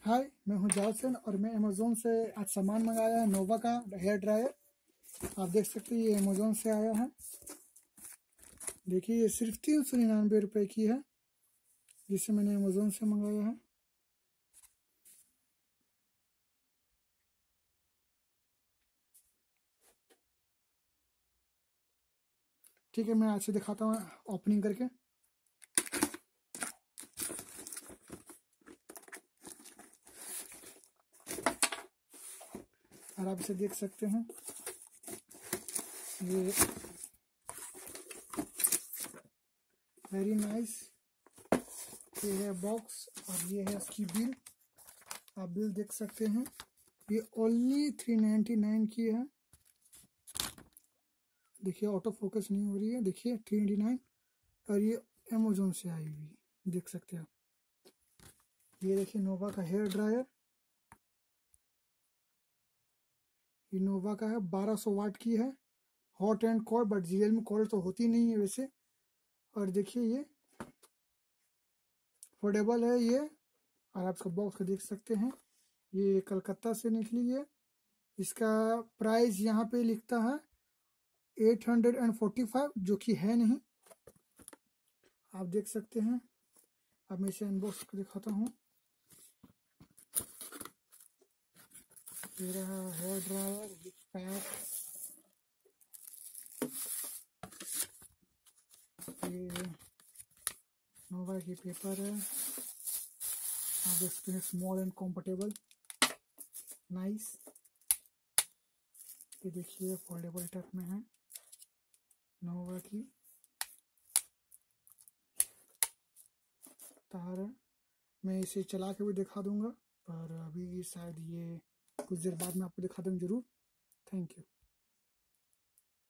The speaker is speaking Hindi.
हाय, मैं हूँ जासन और मैं अमेज़ोन से आज सामान मंगाया है नोवा का हेयर ड्रायर। आप देख सकते हैं ये अमेज़ोन से आया है। देखिए ये सिर्फ 399 रुपये की है, जिसे मैंने अमेज़ोन से मंगाया है। ठीक है, मैं आज से दिखाता हूँ ओपनिंग करके। और आप इसे देख सकते हैं, ये वेरी नाइस। ये है बॉक्स और ये है उसकी बिल। आप बिल देख सकते हैं, ये ओनली 399 की है। देखिए ऑटो फोकस नहीं हो रही है, देखिए 399। और ये अमेज़ोन से आई हुई, देख सकते हैं आप। ये देखिए नोवा का हेयर ड्रायर, ये नोवा का है, 1200 वाट की है। Hot and cold, but real में कोल्ड तो होती नहीं है वैसे। और देखिए ये फोल्डेबल है ये। और आप इसका बॉक्स को देख सकते हैं, ये कलकत्ता से निकली है। इसका प्राइस यहाँ पे लिखता है 845, जो कि है नहीं। आप देख सकते हैं। अब मैं इसे अनबॉक्स को दिखाता हूँ। ये रहा हेयर ड्रायर विथ पैक। ये नोवा की पेपर है। आप देख सकते हैं, स्मॉल एंड कंफर्टेबल, नाइस। ये देखिए फोल्डेबल टाइप में है नोवा की। तार है, मैं इसे चला के भी दिखा दूंगा, पर अभी शायद ये कुछ देर बाद में आपको दिखा दूँ जरूर। Thank you.